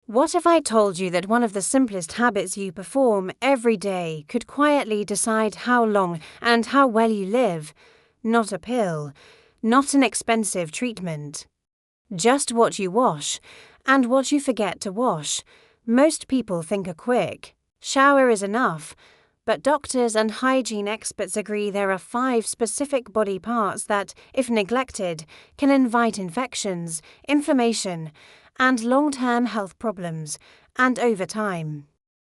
What if I told you that one of the simplest habits you perform every day could quietly decide how long and how well you live? Not a pill, not an expensive treatment. Just what you wash, and what you forget to wash. Most people think a quick shower is enough, but doctors and hygiene experts agree there are 5 specific body parts that, if neglected, can invite infections, inflammation, and long-term health problems, and over time.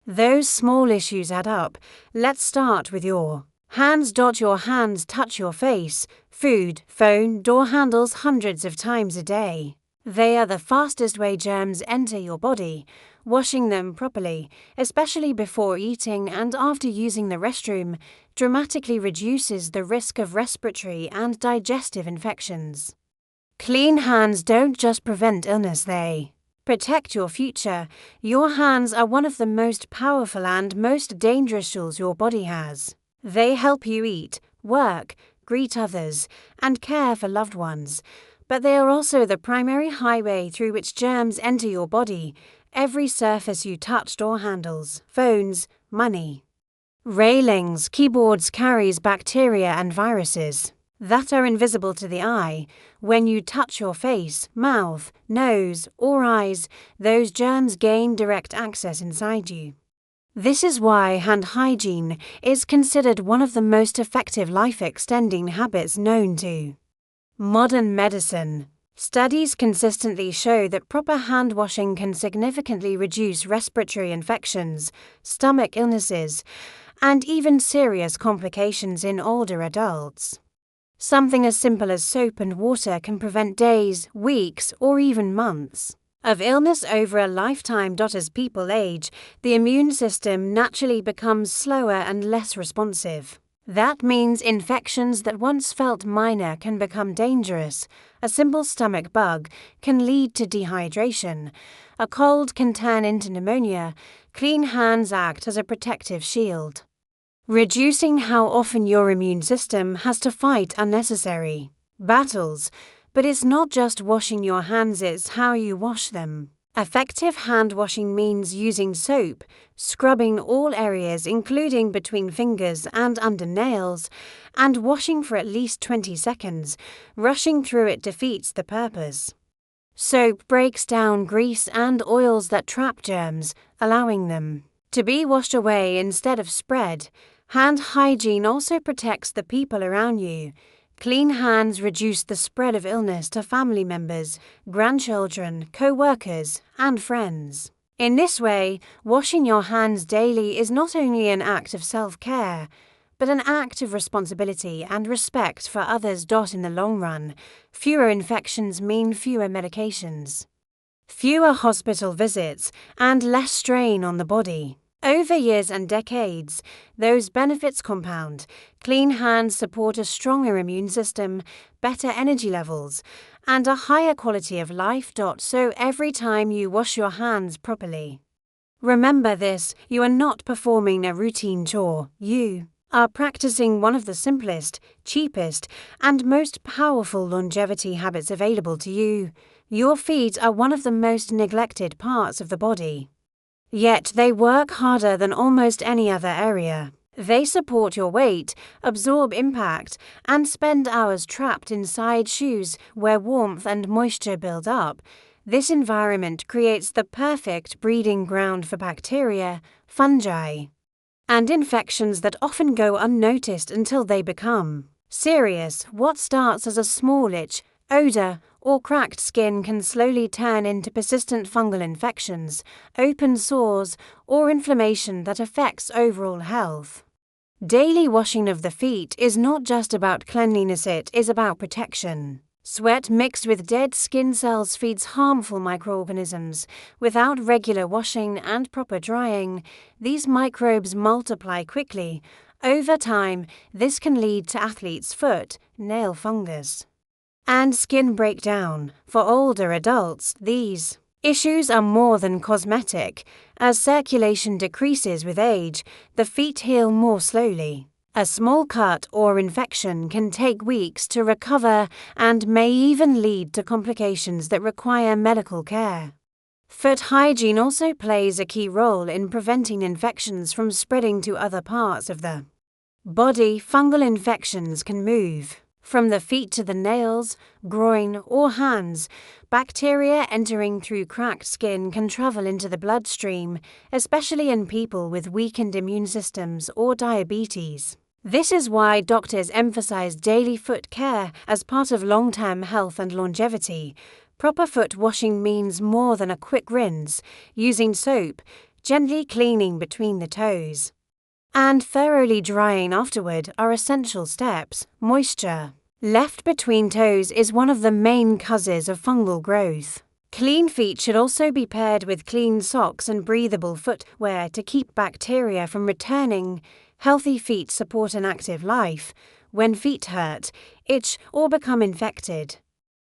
Those small issues add up. Let's start with your hands. Your hands touch your face, food, phone, door handles hundreds of times a day. They are the fastest way germs enter your body. Washing them properly, especially before eating and after using the restroom, dramatically reduces the risk of respiratory and digestive infections. Clean hands don't just prevent illness, they protect your future. Your hands are one of the most powerful and most dangerous tools your body has. They help you eat, work, greet others, and care for loved ones. But they are also the primary highway through which germs enter your body. Every surface you touch or handles, phones, money, railings, keyboards carries bacteria and viruses that are invisible to the eye. When you touch your face, mouth, nose, or eyes, those germs gain direct access inside you. This is why hand hygiene is considered one of the most effective life-extending habits known to modern medicine. Studies consistently show that proper hand washing can significantly reduce respiratory infections, stomach illnesses, and even serious complications in older adults. Something as simple as soap and water can prevent days, weeks, or even months of illness over a lifetime. As people age, the immune system naturally becomes slower and less responsive. That means infections that once felt minor can become dangerous. A simple stomach bug can lead to dehydration. A cold can turn into pneumonia. Clean hands act as a protective shield, reducing how often your immune system has to fight unnecessary battles. But it's not just washing your hands, it's how you wash them. Effective hand washing means using soap, scrubbing all areas including between fingers and under nails, and washing for at least 20 seconds. Rushing through it defeats the purpose. Soap breaks down grease and oils that trap germs, allowing them to be washed away instead of spread. Hand hygiene also protects the people around you. Clean hands reduce the spread of illness to family members, grandchildren, co-workers, and friends. In this way, washing your hands daily is not only an act of self-care, but an act of responsibility and respect for others. In the long run, fewer infections mean fewer medications, fewer hospital visits, and less strain on the body. Over years and decades, those benefits compound. Clean hands support a stronger immune system, better energy levels, and a higher quality of life. So every time you wash your hands properly, remember this: you are not performing a routine chore. You are practicing one of the simplest, cheapest, and most powerful longevity habits available to you. Your feet are one of the most neglected parts of the body. Yet they work harder than almost any other area. They support your weight, absorb impact, and spend hours trapped inside shoes where warmth and moisture build up. This environment creates the perfect breeding ground for bacteria, fungi, and infections that often go unnoticed until they become serious. What starts as a small itch, odor, or cracked skin can slowly turn into persistent fungal infections, open sores, or inflammation that affects overall health. Daily washing of the feet is not just about cleanliness, it is about protection. Sweat mixed with dead skin cells feeds harmful microorganisms. Without regular washing and proper drying, these microbes multiply quickly. Over time, this can lead to athlete's foot, nail fungus, and skin breakdown. For older adults, these issues are more than cosmetic. As circulation decreases with age, the feet heal more slowly. A small cut or infection can take weeks to recover and may even lead to complications that require medical care. Foot hygiene also plays a key role in preventing infections from spreading to other parts of the body. Fungal infections can move from the feet to the nails, groin, or hands. Bacteria entering through cracked skin can travel into the bloodstream, especially in people with weakened immune systems or diabetes. This is why doctors emphasize daily foot care as part of long-term health and longevity. Proper foot washing means more than a quick rinse, using soap, gently cleaning between the toes, and thoroughly drying afterward are essential steps. Moisture left between toes is one of the main causes of fungal growth. Clean feet should also be paired with clean socks and breathable footwear to keep bacteria from returning. Healthy feet support an active life. When feet hurt, itch, or become infected,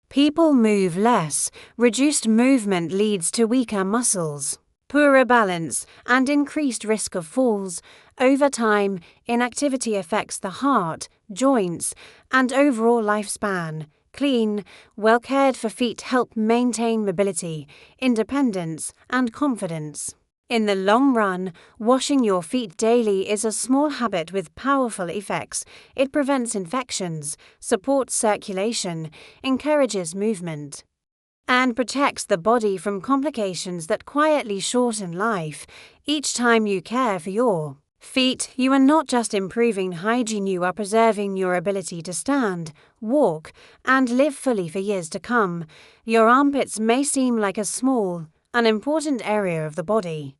people move less. Reduced movement leads to weaker muscles, poorer balance, and increased risk of falls. Over time, inactivity affects the heart, joints, and overall lifespan. Clean, well-cared-for feet help maintain mobility, independence, and confidence. In the long run, washing your feet daily is a small habit with powerful effects. It prevents infections, supports circulation, encourages movement, and protects the body from complications that quietly shorten life. Each time you care for your feet, you are not just improving hygiene, you are preserving your ability to stand, walk, and live fully for years to come. Your armpits may seem like a small, unimportant area of the body,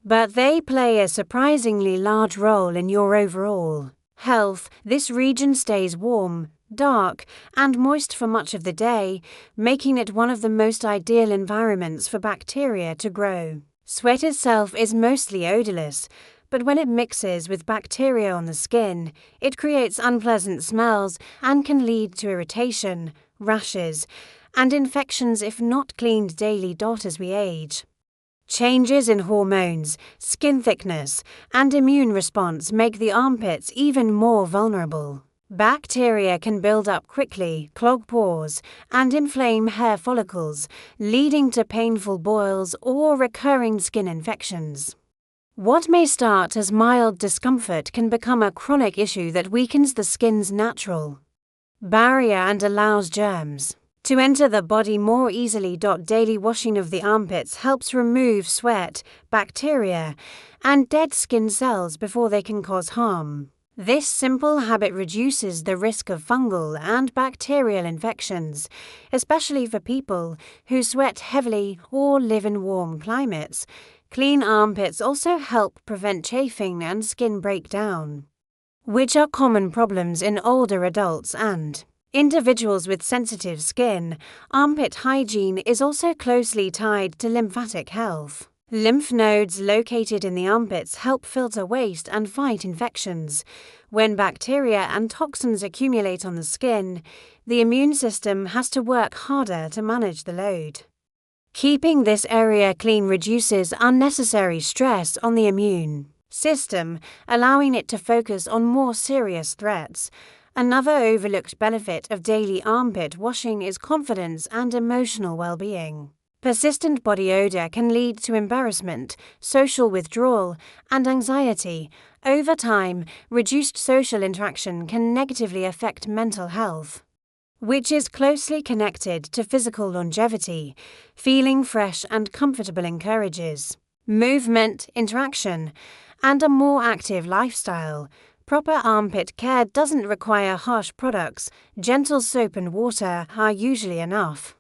but they play a surprisingly large role in your overall health. This region stays warm, dark, and moist for much of the day, making it one of the most ideal environments for bacteria to grow. Sweat itself is mostly odorless, but when it mixes with bacteria on the skin, it creates unpleasant smells and can lead to irritation, rashes, and infections if not cleaned daily. As we age, changes in hormones, skin thickness, and immune response make the armpits even more vulnerable. Bacteria can build up quickly, clog pores, and inflame hair follicles, leading to painful boils or recurring skin infections. What may start as mild discomfort can become a chronic issue that weakens the skin's natural barrier and allows germs to enter the body more easily. Daily washing of the armpits helps remove sweat, bacteria, and dead skin cells before they can cause harm. This simple habit reduces the risk of fungal and bacterial infections, especially for people who sweat heavily or live in warm climates. Clean armpits also help prevent chafing and skin breakdown, which are common problems in older adults and individuals with sensitive skin. Armpit hygiene is also closely tied to lymphatic health. Lymph nodes located in the armpits help filter waste and fight infections. When bacteria and toxins accumulate on the skin, the immune system has to work harder to manage the load. Keeping this area clean reduces unnecessary stress on the immune system, allowing it to focus on more serious threats. Another overlooked benefit of daily armpit washing is confidence and emotional well-being. Persistent body odor can lead to embarrassment, social withdrawal, and anxiety. Over time, reduced social interaction can negatively affect mental health, which is closely connected to physical longevity. Feeling fresh and comfortable encourages movement, interaction, and a more active lifestyle. Proper armpit care doesn't require harsh products. Gentle soap and water are usually enough.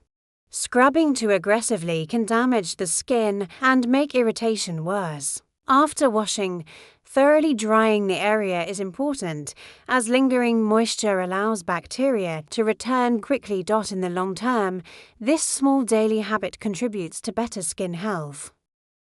Scrubbing too aggressively can damage the skin and make irritation worse. After washing, thoroughly drying the area is important, as lingering moisture allows bacteria to return quickly. In the long term, this small daily habit contributes to better skin health,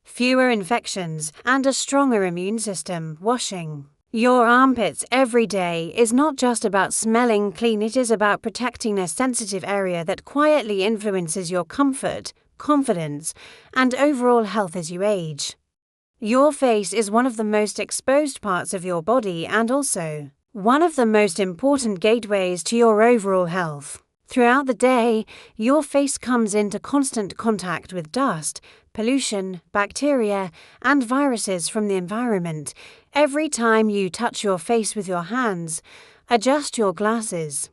fewer infections, and a stronger immune system. Washing your armpits every day is not just about smelling clean, it is about protecting a sensitive area that quietly influences your comfort, confidence, and overall health as you age. Your face is one of the most exposed parts of your body and also one of the most important gateways to your overall health. Throughout the day, your face comes into constant contact with dust, pollution, bacteria, and viruses from the environment every time you touch your face with your hands. Adjust your glasses.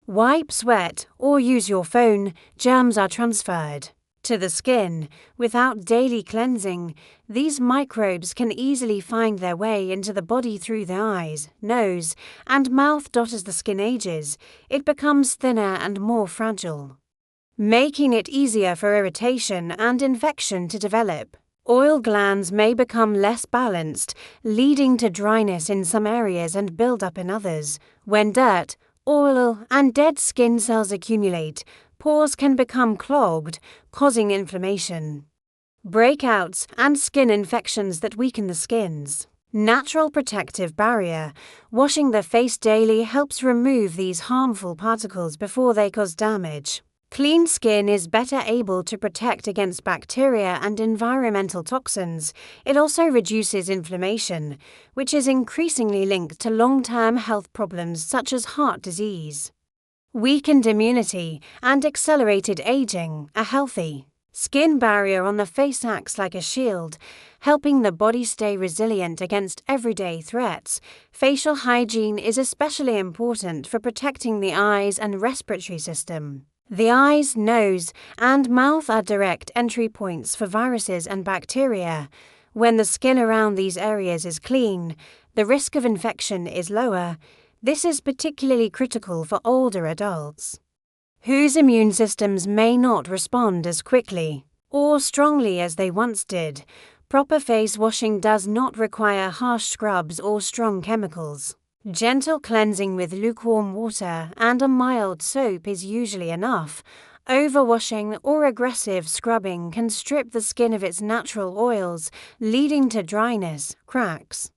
Wipe, sweat, or use your phone, germs are transferred to the skin. Without daily cleansing, these microbes can easily find their way into the body through the eyes, nose, and mouth. As the skin ages, it becomes thinner and more fragile, making it easier for irritation and infection to develop. Oil glands may become less balanced, leading to dryness in some areas and build-up in others. When dirt, oil, and dead skin cells accumulate, pores can become clogged, causing inflammation, breakouts, and skin infections that weaken the skin's natural protective barrier. Washing the face daily helps remove these harmful particles before they cause damage. Clean skin is better able to protect against bacteria and environmental toxins. It also reduces inflammation, which is increasingly linked to long-term health problems such as heart disease, weakened immunity, and accelerated aging. A healthy skin barrier on the face acts like a shield, helping the body stay resilient against everyday threats. Facial hygiene is especially important for protecting the eyes and respiratory system. The eyes, nose, and mouth are direct entry points for viruses and bacteria. When the skin around these areas is clean, the risk of infection is lower. This is particularly critical for older adults, whose immune systems may not respond as quickly or strongly as they once did. Proper face washing does not require harsh scrubs or strong chemicals. Gentle cleansing with lukewarm water and a mild soap is usually enough. Overwashing or aggressive scrubbing can strip the skin of its natural oils, leading to dryness, cracks,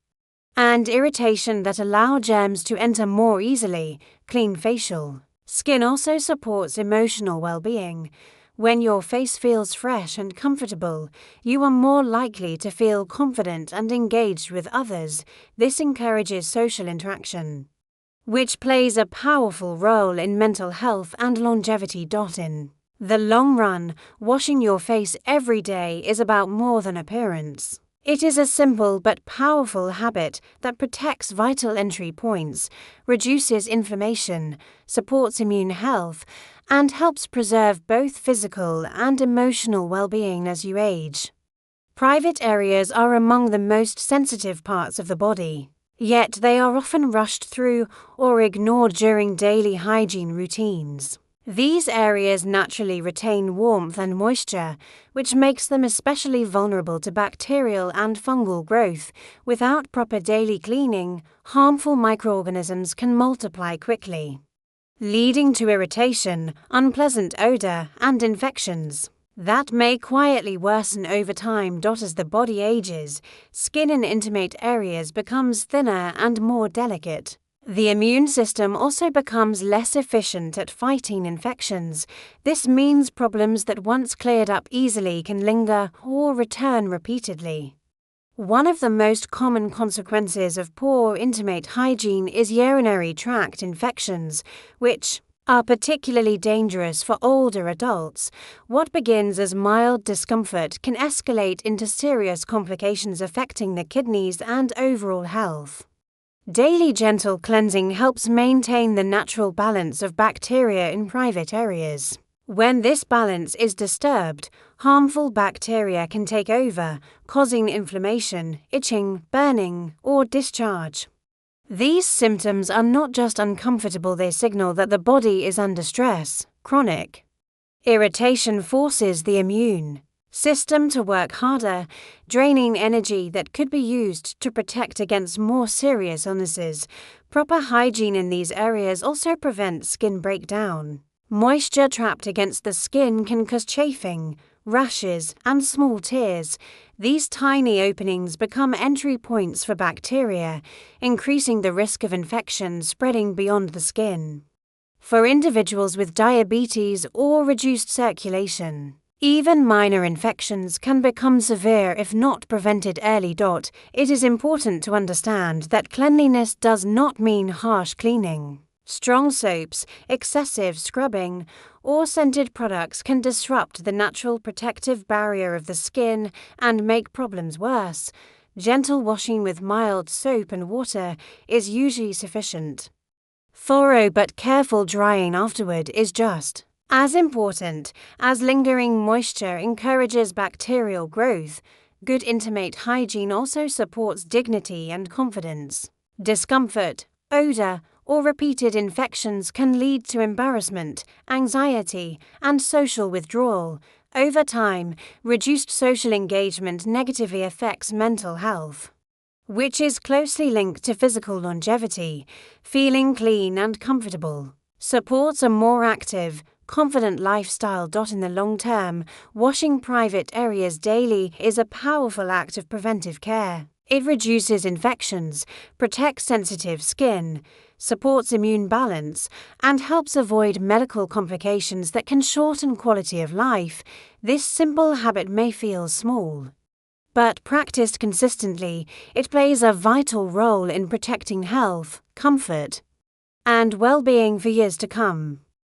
and irritation that allow germs to enter more easily. Clean facial skin also supports emotional well-being. When your face feels fresh and comfortable, you are more likely to feel confident and engaged with others. This encourages social interaction, which plays a powerful role in mental health and longevity. In the long run, washing your face every day is about more than appearance. It is a simple but powerful habit that protects vital entry points, reduces inflammation, supports immune health, and helps preserve both physical and emotional well-being as you age. Private areas are among the most sensitive parts of the body, yet they are often rushed through or ignored during daily hygiene routines. These areas naturally retain warmth and moisture, which makes them especially vulnerable to bacterial and fungal growth. Without proper daily cleaning, harmful microorganisms can multiply quickly, leading to irritation, unpleasant odor, and infections that may quietly worsen over time. As the body ages, skin in intimate areas becomes thinner and more delicate. The immune system also becomes less efficient at fighting infections. This means problems that once cleared up easily can linger or return repeatedly. One of the most common consequences of poor intimate hygiene is urinary tract infections, which are particularly dangerous for older adults. What begins as mild discomfort can escalate into serious complications affecting the kidneys and overall health. Daily gentle cleansing helps maintain the natural balance of bacteria in private areas. When this balance is disturbed, harmful bacteria can take over, causing inflammation, itching, burning, or discharge. These symptoms are not just uncomfortable, they signal that the body is under stress. Chronic irritation forces the immune system to work harder, draining energy that could be used to protect against more serious illnesses. Proper hygiene in these areas also prevents skin breakdown. Moisture trapped against the skin can cause chafing, rashes, and small tears. These tiny openings become entry points for bacteria, increasing the risk of infection spreading beyond the skin. For individuals with diabetes or reduced circulation, even minor infections can become severe if not prevented early. It is important to understand that cleanliness does not mean harsh cleaning. Strong soaps, excessive scrubbing, or scented products can disrupt the natural protective barrier of the skin and make problems worse. Gentle washing with mild soap and water is usually sufficient. Thorough but careful drying afterward is just as important, as lingering moisture encourages bacterial growth. Good intimate hygiene also supports dignity and confidence. Discomfort, odor, or repeated infections can lead to embarrassment, anxiety, and social withdrawal. Over time, reduced social engagement negatively affects mental health, which is closely linked to physical longevity. Feeling clean and comfortable supports a more active, confident lifestyle. In the long term, washing private areas daily is a powerful act of preventive care. It reduces infections, protects sensitive skin, supports immune balance, and helps avoid medical complications that can shorten quality of life. This simple habit may feel small, but practiced consistently, it plays a vital role in protecting health, comfort, and well-being for years to come.